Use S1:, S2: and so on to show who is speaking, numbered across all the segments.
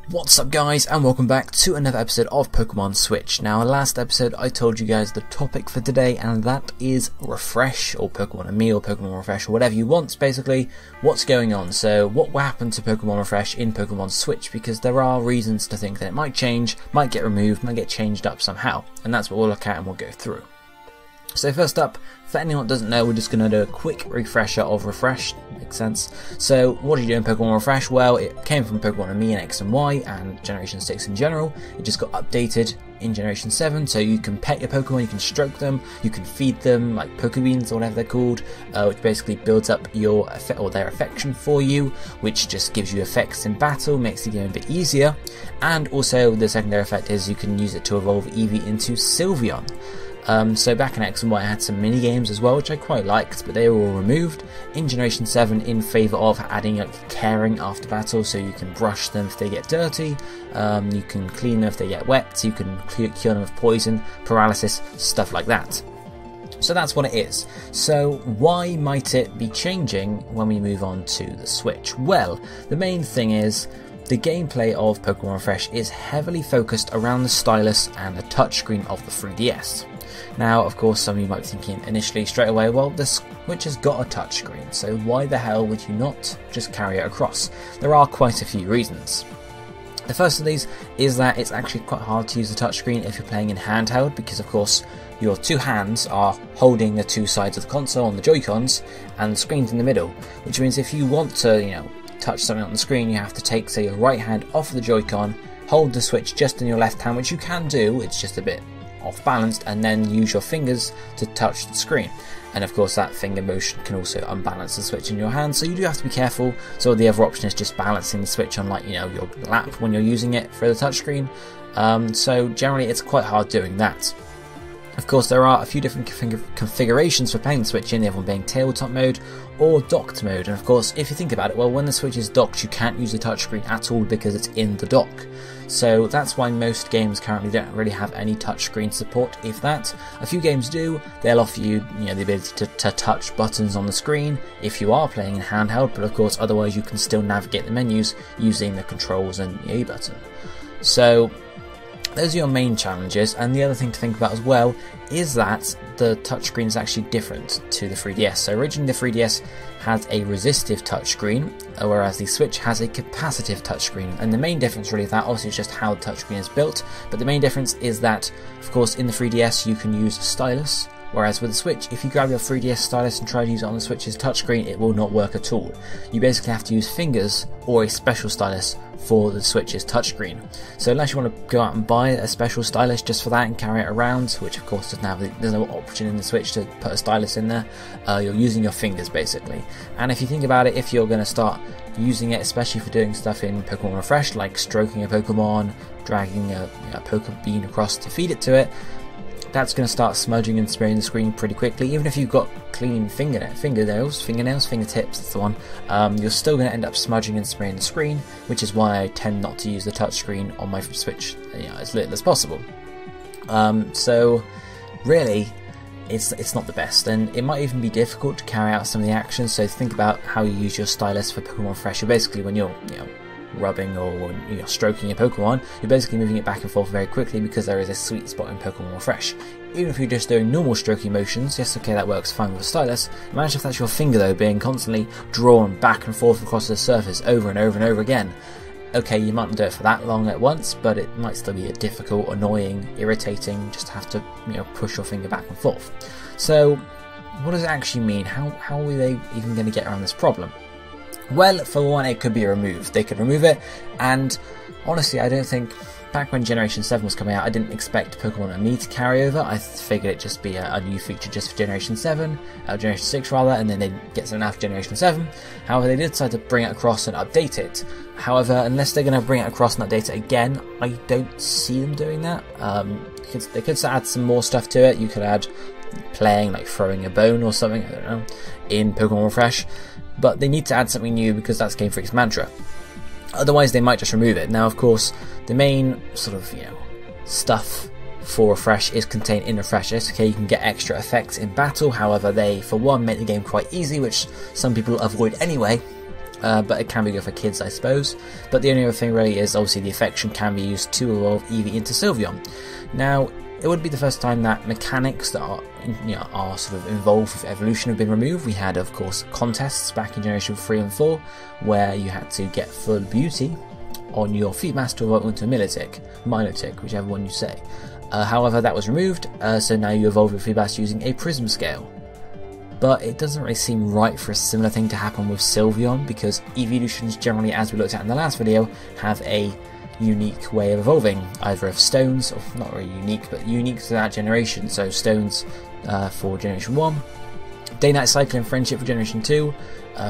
S1: What's up guys, and welcome back to another episode of Pokemon Switch. Now last episode I told you guys the topic for today, and that is Refresh, or Pokemon Me, or Pokemon Refresh, or whatever you want, basically what's going on. So what will happen to Pokemon Refresh in Pokemon Switch, because there are reasons to think that it might change, might get removed, might get changed up somehow, and that's what we'll look at and we'll go through. So first up, for anyone that doesn't know, we're just going to do a quick refresher of Refresh. Makes sense. So what do you do in Pokemon Refresh? Well, it came from Pokemon Me and X and Y and Generation 6 in general. It just got updated in Generation 7, so you can pet your Pokemon, you can stroke them, you can feed them like Pokebeans or whatever they're called, which basically builds up their affection for you, which just gives you effects in battle, makes the game a bit easier. And also the secondary effect is you can use it to evolve Eevee into Sylveon. So back in X and Y I had some mini games as well, which I quite liked, but they were all removed in Generation 7 in favour of adding like caring after battle, so you can brush them if they get dirty, you can clean them if they get wet, you can cure them of poison, paralysis, stuff like that. So that's what it is. So why might it be changing when we move on to the Switch? Well, the main thing is the gameplay of Pokemon Refresh is heavily focused around the stylus and the touchscreen of the 3DS. Now, of course, some of you might be thinking initially straight away, well, the Switch has got a touchscreen, so why the hell would you not just carry it across? There are quite a few reasons. The first of these is that it's actually quite hard to use the touchscreen if you're playing in handheld, because of course your two hands are holding the two sides of the console on the Joy-Cons and the screen's in the middle, which means if you want to, touch something on the screen, you have to take, say, your right hand off of the Joy-Con, hold the Switch just in your left hand, which you can do, it's just a bit off balanced, and then use your fingers to touch the screen. And of course that finger motion can also unbalance the Switch in your hand, so you do have to be careful. So the other option is just balancing the Switch on, like, your lap when you're using it for the touchscreen. So generally it's quite hard doing that. Of course, there are a few different configurations for playing the Switch in, the other one being tabletop mode or docked mode. And of course, if you think about it, well, when the Switch is docked, you can't use the touchscreen at all because it's in the dock. So that's why most games currently don't really have any touchscreen support, if that. A few games do. They'll offer you, the ability to touch buttons on the screen if you are playing in handheld, but of course, otherwise you can still navigate the menus using the controls and the A button. So those are your main challenges, and the other thing to think about as well is that the touchscreen is actually different to the 3DS. So originally the 3DS had a resistive touchscreen, whereas the Switch has a capacitive touchscreen. And the main difference really of that, obviously, is just how the touchscreen is built, but the main difference is that, of course, in the 3DS you can use a stylus, whereas with the Switch, if you grab your 3DS stylus and try to use it on the Switch's touchscreen, it will not work at all. You basically have to use fingers or a special stylus for the Switch's touchscreen. So unless you want to go out and buy a special stylus just for that and carry it around, which of course doesn't have, there's no option in the Switch to put a stylus in there, you're using your fingers basically. And if you think about it, if you're going to start using it, especially for doing stuff in Pokemon Refresh, like stroking a Pokemon, dragging a Pokebean across to feed it to it, that's going to start smudging and spraying the screen pretty quickly. Even if you've got clean fingertips, that's the one, you're still going to end up smudging and spraying the screen, which is why I tend not to use the touchscreen on my Switch as little as possible. So really, it's not the best, and it might even be difficult to carry out some of the actions. So think about how you use your stylus for Pokemon Refresh. Basically, when you're rubbing or when you're stroking your Pokemon, you're basically moving it back and forth very quickly because there is a sweet spot in Pokemon Refresh. Even if you're just doing normal stroking motions, yes, okay, that works fine with a stylus. Imagine if that's your finger though, being constantly drawn back and forth across the surface over and over and over again. Okay, you might not do it for that long at once, but it might still be difficult, annoying, irritating, just to have to push your finger back and forth. So what does it actually mean? How are they even going to get around this problem? Well, for one, it could be removed. They could remove it, and honestly, I don't think, back when Generation 7 was coming out, I didn't expect Pokemon Me to carry over. I figured it'd just be a new feature just for Generation 7, Generation 6 rather, and then they'd get something out for Generation 7. However, they did decide to bring it across and update it. However, unless they're going to bring it across and update it again, I don't see them doing that. They could add some more stuff to it. You could add playing, like throwing a bone or something, I don't know, in Pokemon Refresh. But they need to add something new because that's Game Freak's mantra. Otherwise, they might just remove it. Now, of course, the main sort of stuff for Refresh is contained in Refresh. Okay, you can get extra effects in battle. However, they, for one, make the game quite easy, which some people avoid anyway. but it can be good for kids, I suppose. But the only other thing really is obviously the affection can be used to evolve Eevee into Sylveon. Now, it would be the first time that mechanics that are sort of involved with evolution have been removed. We had, of course, contests back in Generation 3 and 4, where you had to get full beauty on your Feedmaster to evolve into a Milotic, whichever one you say. However, that was removed, so now you evolve your Feedmaster using a Prism scale. But it doesn't really seem right for a similar thing to happen with Sylveon, because evolutions generally, as we looked at in the last video, have a unique way of evolving, either of stones, or not really unique, but unique to that generation. So stones for Generation 1, Day-Night Cycle and Friendship for Generation 2,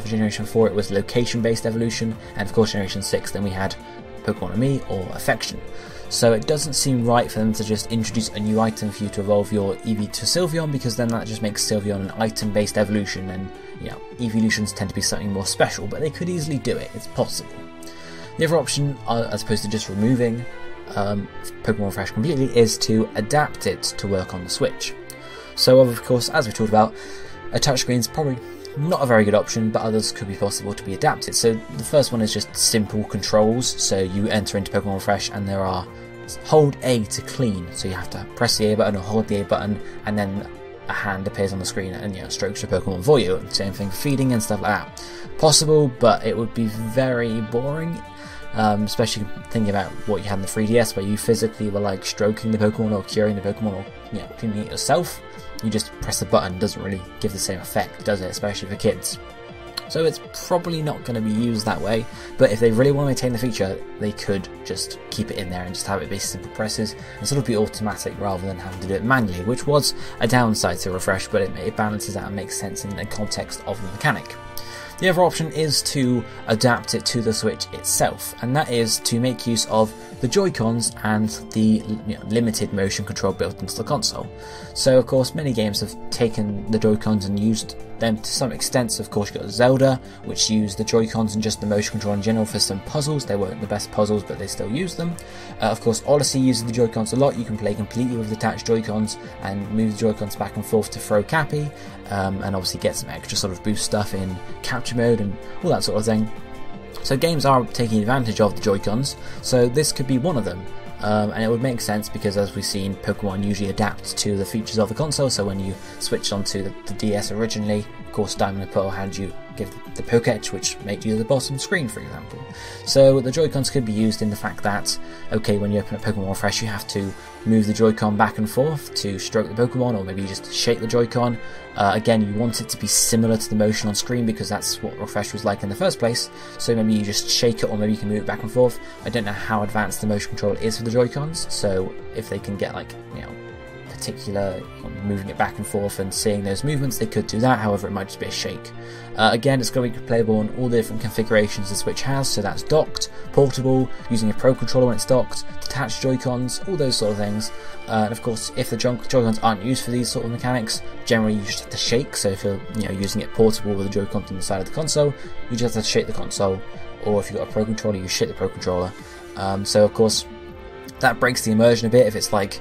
S1: for Generation 4 it was location-based evolution, and of course Generation 6 then we had Pokemon Me or Affection. So it doesn't seem right for them to just introduce a new item for you to evolve your Eevee to Sylveon, because then that just makes Sylveon an item-based evolution, and evolutions tend to be something more special, but they could easily do it, it's possible. The other option, as opposed to just removing Pokémon Refresh completely, is to adapt it to work on the Switch. So of course, as we talked about, a touchscreen is probably not a very good option, but others could be possible to be adapted. So the first one is just simple controls. So you enter into Pokémon Refresh and there are hold A to clean, so you have to press the A button or hold the A button, and then a hand appears on the screen and strokes your Pokemon for you. Same thing for feeding and stuff like that. Possible, but it would be very boring. Especially thinking about what you had in the 3DS, where you physically were like stroking the Pokemon or curing the Pokemon or cleaning it yourself. You just press the button, doesn't really give the same effect, does it? Especially for kids. So it's probably not going to be used that way, but if they really want to maintain the feature, they could just keep it in there and just have it be simple presses and sort of be automatic rather than having to do it manually, which was a downside to Refresh, but it balances out and makes sense in the context of the mechanic. The other option is to adapt it to the Switch itself, and that is to make use of the Joy-Cons and the limited motion control built into the console. So of course many games have taken the Joy-Cons and used them to some extent. So of course you've got Zelda, which used the Joy-Cons and just the motion control in general for some puzzles. They weren't the best puzzles, but they still used them. Of course Odyssey uses the Joy-Cons a lot. You can play completely with detached Joy-Cons and move the Joy-Cons back and forth to throw Cappy, and obviously get some extra sort of boost stuff in capture mode and all that sort of thing. So games are taking advantage of the Joy-Cons, so this could be one of them. And it would make sense because, as we've seen, Pokemon usually adapt to the features of the console. So when you switched onto the DS originally, of course Diamond and Pearl had you give the Pokétch, which made you the bottom screen, for example. So the Joy-Cons could be used in the fact that, okay, when you open up Pokemon Refresh, you have to move the Joy-Con back and forth to stroke the Pokemon, or maybe you just shake the Joy-Con. Again, you want it to be similar to the motion on screen because that's what Refresh was like in the first place. So maybe you just shake it, or maybe you can move it back and forth. I don't know how advanced the motion control is for the Joy-Cons, so if they can get like, particular moving it back and forth and seeing those movements, they could do that. However, it might just be a shake. Again, it's going to be playable on all the different configurations the Switch has, so that's docked, portable, using a Pro Controller when it's docked, detached Joy-Cons, all those sort of things. And of course, if the Joy-Cons aren't used for these sort of mechanics, generally you just have to shake. So if you're using it portable with the Joy-Cons on the side of the console, you just have to shake the console, or if you've got a Pro Controller, you shake the Pro Controller. So of course, that breaks the immersion a bit if it's like,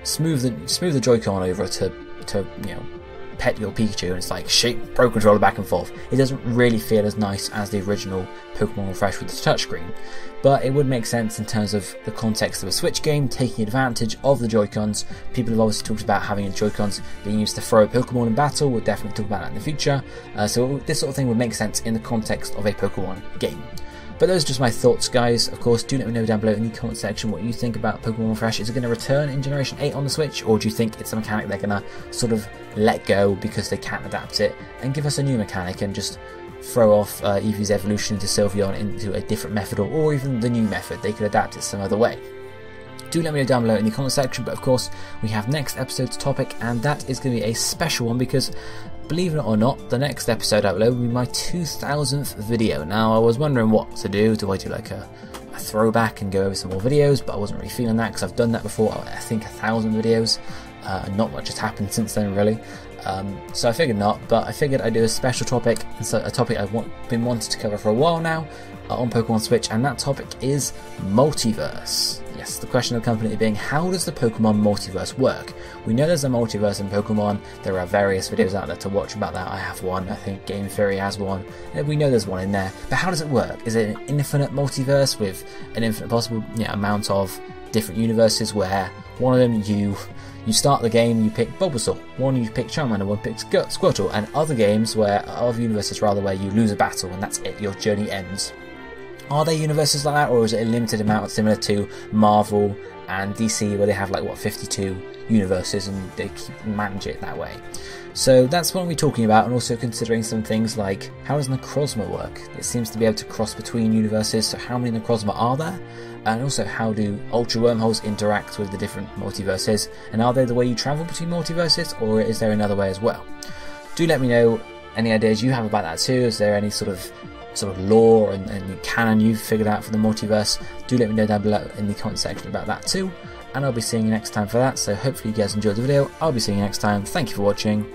S1: smooth the Joy-Con over to pet your Pikachu, and it's like shake Pro Controller back and forth. It doesn't really feel as nice as the original Pokemon Refresh with the touchscreen, but it would make sense in terms of the context of a Switch game, taking advantage of the Joy-Cons. People have obviously talked about having the Joy-Cons being used to throw a Pokemon in battle. We'll definitely talk about that in the future. So this sort of thing would make sense in the context of a Pokemon game. But those are just my thoughts, guys. Of course, do let me know down below in the comment section what you think about Pokemon Refresh. Is it going to return in Generation 8 on the Switch, or do you think it's a mechanic they're going to sort of let go because they can't adapt it and give us a new mechanic and just throw off Eevee's evolution into Sylveon into a different method, or even the new method? They could adapt it some other way. Do let me know down below in the comment section. But of course, we have next episode's topic, and that is going to be a special one because, believe it or not, the next episode I upload will be my 2000th video. Now, I was wondering what to do. Do I do like a throwback and go over some more videos? But I wasn't really feeling that because I've done that before. I think 1,000 videos. Not much has happened since then, really. So I figured not, but I figured I'd do a special topic, and so a topic I've been wanting to cover for a while now on Pokemon Switch, and that topic is Multiverse. Yes, yes, the question of the company being, how does the Pokemon Multiverse work? We know there's a multiverse in Pokemon, there are various videos out there to watch about that. I have one, I think Game Theory has one, and we know there's one in there, but how does it work? Is it an infinite multiverse with an infinite possible amount of different universes where one of them you start the game, you pick Bulbasaur, one you pick Charmander, one picks Squirtle, and other games other universes rather, where you lose a battle and that's it, your journey ends. Are there universes like that, or is it a limited amount similar to Marvel and DC, where they have like, what, 52 universes and they manage it that way? So that's what we're talking about, and also considering some things like, how does Necrozma work? It seems to be able to cross between universes, so how many Necrozma are there? And also, how do Ultra Wormholes interact with the different multiverses? And are they the way you travel between multiverses, or is there another way as well? Do let me know any ideas you have about that too. Is there any sort of lore and canon you've figured out for the multiverse? Do let me know down below in the comment section about that too. And I'll be seeing you next time for that, so hopefully you guys enjoyed the video. I'll be seeing you next time. Thank you for watching.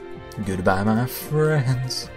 S1: Goodbye, my friends.